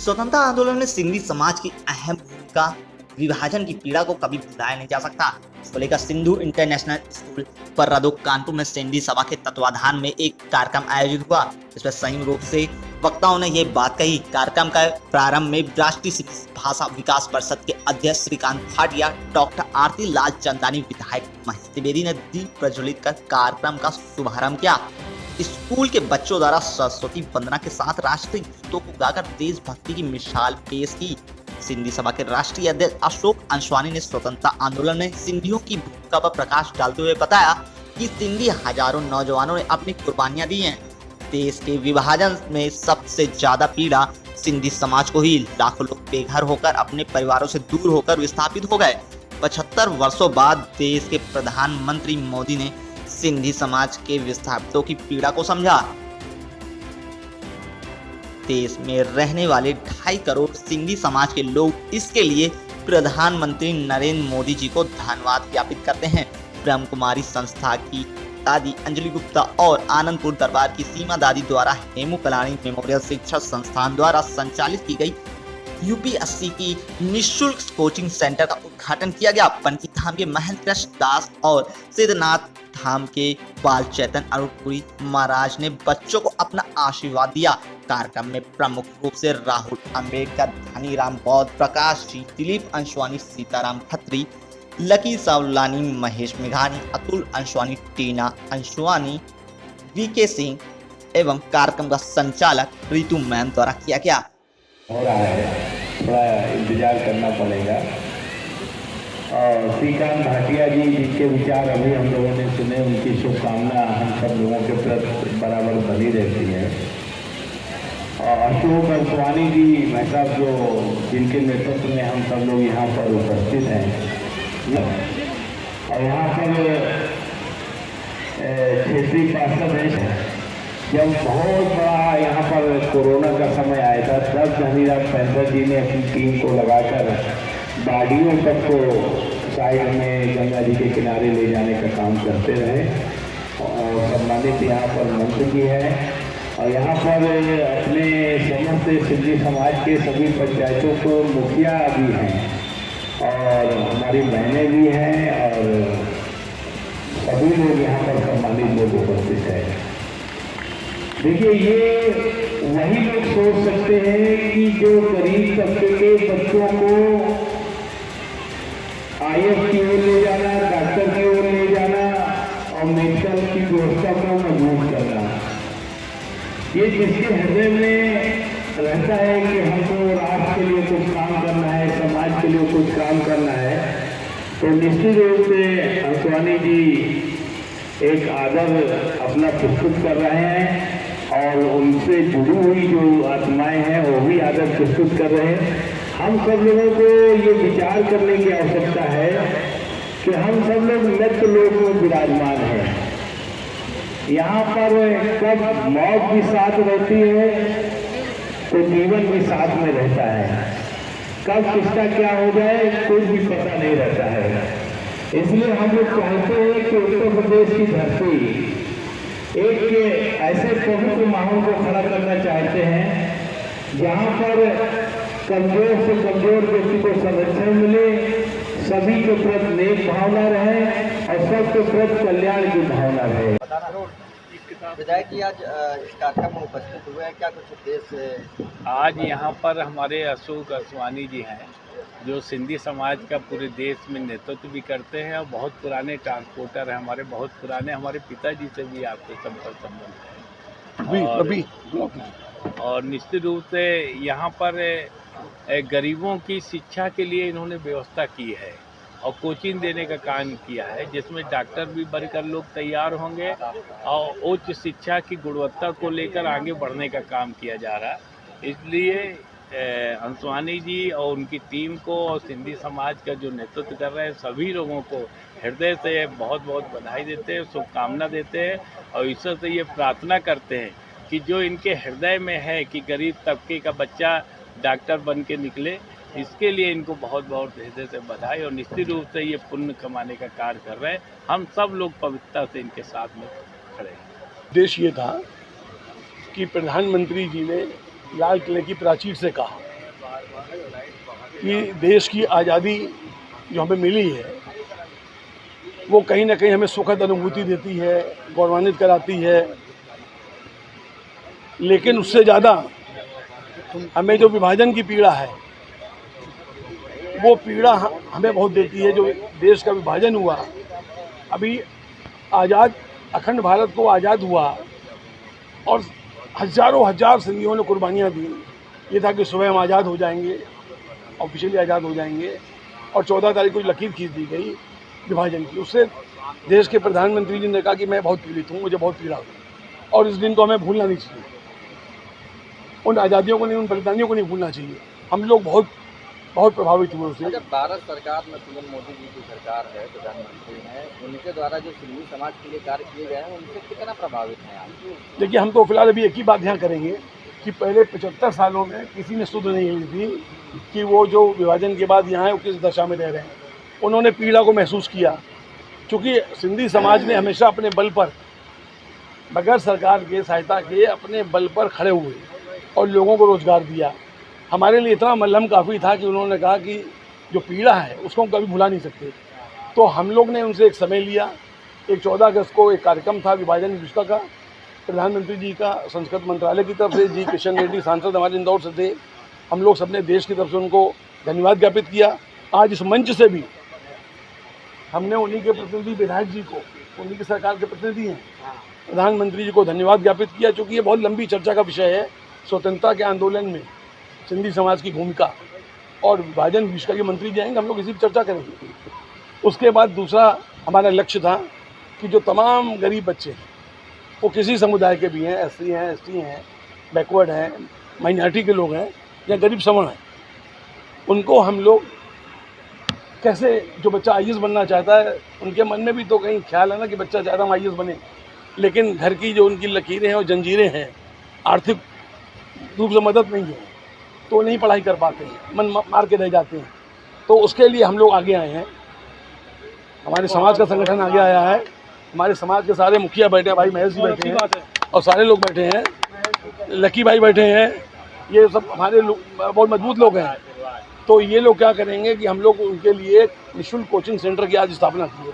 स्वतंत्रता आंदोलन में सिंधी समाज की अहम भूमिका, विभाजन की पीड़ा को कभी भुलाया नहीं जा सकता। इसको लेकर सिंधु इंटरनेशनल स्कूल पर्रादो कानपुर में सिंधी सभा के तत्वाधान में एक कार्यक्रम आयोजित हुआ, जिसमें संयुक्त रूप से वक्ताओं ने ये बात कही। कार्यक्रम का प्रारंभ में राष्ट्रीय भाषा विकास परिषद के अध्यक्ष श्रीकांत भाटिया, डॉक्टर आरती लाल चंदानी, विधायक महेश द्विवेदी ने दीप प्रज्वलित कर कार्यक्रम का शुभारंभ किया। स्कूल के बच्चों द्वारा सरस्वती वंदना के साथ राष्ट्रीय गीतों को गाकर देशभक्ति की मिसाल पेश की। सिंधी सभा के राष्ट्रीय अध्यक्ष अशोक अंशवानी ने स्वतंत्रता आंदोलन में सिंधियों की भूमिका पर प्रकाश डालते हुए बताया कि सिंधी हजारों नौजवानों ने अपनी कुर्बानियां दी हैं। देश के विभाजन में सबसे ज्यादा पीड़ा सिंधी समाज को ही। लाखों लोग बेघर होकर, अपने परिवारों से दूर होकर विस्थापित हो गए। 75 वर्षों बाद देश के प्रधानमंत्री मोदी ने सिंधी समाज के विस्थापितों की पीड़ा को समझा। देश में रहने वाले 2.5 करोड़ सिंधी समाज के लोग इसके लिए प्रधानमंत्री नरेंद्र मोदी जी को धन्यवाद ज्ञापित करते हैं। ब्रह्म कुमारी संस्था की दादी अंजलि गुप्ता और आनंदपुर दरबार की सीमा दादी द्वारा हेमू कलानी मेमोरियल शिक्षा संस्थान द्वारा संचालित की गई यूपीएससी की निःशुल्क कोचिंग सेंटर का उद्घाटन किया गया। बनकी धाम के महेंद्र कृष्ण दास और सिद्धनाथ धाम के बाल चैतन्य अरुणपुरी महाराज ने बच्चों को अपना आशीर्वाद दिया। कार्यक्रम में प्रमुख रूप से राहुल अंबेडकर, धनीराम बौद्ध, प्रकाश जी, दिलीप अंशवानी, सीताराम खत्री, लकी सावलानी, महेश मेघानी, अतुल अंशवानी, टीना अंशवानी, वीके सिंह एवं कार्यक्रम का संचालक रितु मैम द्वारा किया गया। हो रहा है, थोड़ा इंतजार करना पड़ेगा। और श्रीकांत भाटिया जी, जिनके विचार अभी हम लोगों ने सुने, उनकी शुभकामना हम सब लोगों के प्रति बराबर बनी रहती है। और अशोक अंशवानी जी भाई साहब, जो जिनके नेतृत्व में हम सब लोग यहाँ पर उपस्थित हैं, और यहाँ पर क्षेत्रीय पार्षद हैं। जब बहुत बड़ा यहाँ पर कोरोना का समय आया था, तब धनीराम पैंसर जी ने अपनी टीम को लगाकर बाड़ियों तक को साइड में गंगा जी के किनारे ले जाने का काम करते रहे। और सम्मानित यहाँ पर मंत्री जी है, और यहाँ पर अपने समस्त सिंधी समाज के सभी पंचायतों को मुखिया भी हैं, और हमारी बहनें भी हैं, और सभी लोग यहाँ पर सम्मानित लोग उपस्थित हैं। देखिए, ये वही लोग सोच सकते हैं कि जो गरीब तबके के बच्चों को आईएएस की ओर ले जाना, डॉक्टर की ओर ले जाना और मेडिकल की व्यवस्था को मजबूत करना, ये जिसके हृदय में रहता है कि हमको राष्ट्र के लिए कुछ काम करना है, समाज के लिए कुछ काम करना है, तो निश्चित रूप से अंशवानी जी एक आदर अपना प्रस्तुत कर रहे हैं, और उनसे जुड़ी हुई जो आत्माएं हैं वो भी आदर प्रस्तुत कर रहे हैं। हम सब लोगों को ये विचार करने की आवश्यकता है कि हम सब लोग मृत लोक में विराजमान हैं। यहाँ पर कब मौत भी साथ रहती है तो जीवन भी साथ में रहता है। कब किसका क्या हो जाए कोई भी पता नहीं रहता है। इसलिए हम लोग चाहते हैं कि उत्तर प्रदेश की धरती एक ऐसे पवित्र माहौल को खड़ा करना चाहते हैं जहाँ पर कमजोर से कमजोर व्यक्ति को संरक्षण मिले, सभी के प्रति नेक भावना रहे और सबके प्रति कल्याण की भावना रहे। विधायक जी, आज इस कार्यक्रम में उपस्थित हुए हैं, क्या कुछ उद्देश्य है? आज यहाँ पर हमारे अशोक अंशवानी जी हैं, जो सिंधी समाज का पूरे देश में नेतृत्व भी करते हैं और बहुत पुराने ट्रांसपोर्टर हैं। हमारे बहुत पुराने, हमारे पिताजी से भी आपके संपर्क संबंध है। और निश्चित रूप से यहाँ पर गरीबों की शिक्षा के लिए इन्होंने व्यवस्था की है और कोचिंग देने का काम किया है, जिसमें डॉक्टर भी बनकर लोग तैयार होंगे और उच्च शिक्षा की गुणवत्ता को लेकर आगे बढ़ने का काम किया जा रहा है। इसलिए अंशवानी जी और उनकी टीम को और सिंधी समाज का जो नेतृत्व कर रहे हैं सभी लोगों को हृदय से बहुत बहुत बधाई देते हैं, शुभकामना देते हैं और ईश्वर से ये प्रार्थना करते हैं कि जो इनके हृदय में है कि गरीब तबके का बच्चा डॉक्टर बन के निकले, इसके लिए इनको बहुत बहुत हृदय से बधाई, और निश्चित रूप से ये पुण्य कमाने का कार्य कर रहे हैं। हम सब लोग पवित्रता से इनके साथ में खड़े हैं। उद्देश्य ये था कि प्रधानमंत्री जी ने लाल किले की प्राचीर से कहा कि देश की आज़ादी जो हमें मिली है वो कहीं ना कहीं हमें सुखद अनुभूति देती है, गौरवान्वित कराती है, लेकिन उससे ज़्यादा हमें जो विभाजन की पीड़ा है वो पीड़ा हमें बहुत देती है। जो देश का विभाजन हुआ, अभी आज़ाद अखंड भारत को आज़ाद हुआ और हजारों हजार सिंधियों ने कुर्बानियाँ दी। ये था कि सुबह हम आज़ाद हो जाएंगे, ऑफिशियली आज़ाद हो जाएंगे, और 14 तारीख को लकीर खींच दी गई विभाजन की। उससे देश के प्रधानमंत्री जी ने कहा कि मैं बहुत पीड़ित हूँ, मुझे बहुत पीड़ा हुई, और इस दिन को हमें भूलना नहीं चाहिए। उन आज़ादियों को नहीं, उन बलिदानियों को नहीं भूलना चाहिए। हम लोग बहुत बहुत प्रभावित हुए उससे। जब भारत सरकार में पीएम मोदी जी की सरकार है, प्रधानमंत्री हैं, उनके द्वारा जो सिंधी समाज के लिए कार्य किए गए हैं, उनसे कितना प्रभावित हैं आप? देखिए, हम तो फिलहाल अभी एक ही बात यहाँ करेंगे कि पहले 75 सालों में किसी ने सुध नहीं ली थी कि वो जो विभाजन के बाद यहाँ है वो किस दशा में रह रहे हैं। उन्होंने पीड़ा को महसूस किया, क्योंकि सिंधी समाज ने हमेशा अपने बल पर, बगैर सरकार के सहायता के, अपने बल पर खड़े हुए और लोगों को रोजगार दिया। हमारे लिए इतना मलहम काफ़ी था कि उन्होंने कहा कि जो पीड़ा है उसको हम कभी भुला नहीं सकते। तो हम लोग ने उनसे एक समय लिया। एक 14 अगस्त को एक कार्यक्रम था विभाजन विश्व का, प्रधानमंत्री जी का संस्कृत मंत्रालय की तरफ से, जी किशन रेड्डी सांसद हमारे इंदौर से थे, हम लोग सबने देश की तरफ से उनको धन्यवाद ज्ञापित किया। आज इस मंच से भी हमने उन्हीं के प्रतिनिधि विधायक जी को, उन्हीं की सरकार के प्रतिनिधि हैं, प्रधानमंत्री जी को धन्यवाद ज्ञापित किया, क्योंकि ये बहुत लंबी चर्चा का विषय है। स्वतंत्रता के आंदोलन में सिंधी समाज की भूमिका, और विभाजन विश्व के मंत्री जाएंगे, हम लोग इसी पर चर्चा करेंगे। उसके बाद दूसरा हमारा लक्ष्य था कि जो तमाम गरीब बच्चे हैं, वो किसी समुदाय के भी हैं, एससी हैं, एसटी हैं, बैकवर्ड हैं, माइनॉरिटी के लोग हैं या गरीब सवर्ण हैं, उनको हम लोग कैसे, जो बच्चा आईएएस बनना चाहता है, उनके मन में भी तो कहीं ख्याल है ना कि बच्चा चाहता है हम आईएएस बने, लेकिन घर की जो उनकी लकीरें हैं और जंजीरें हैं, आर्थिक रूप से मदद नहीं है, तो नहीं पढ़ाई कर पाते हैं, मन मार के रह जाते हैं। तो उसके लिए हम लोग आगे आए हैं, हमारे समाज का संगठन आगे आया है, हमारे समाज के सारे मुखिया बैठे हैं, भाई महेश जी बैठे हैं और सारे लोग बैठे हैं, लकी भाई बैठे हैं, ये सब हमारे बहुत मजबूत लोग हैं। तो ये लोग क्या करेंगे कि हम लोग उनके लिए निःशुल्क कोचिंग सेंटर की आज स्थापना की है।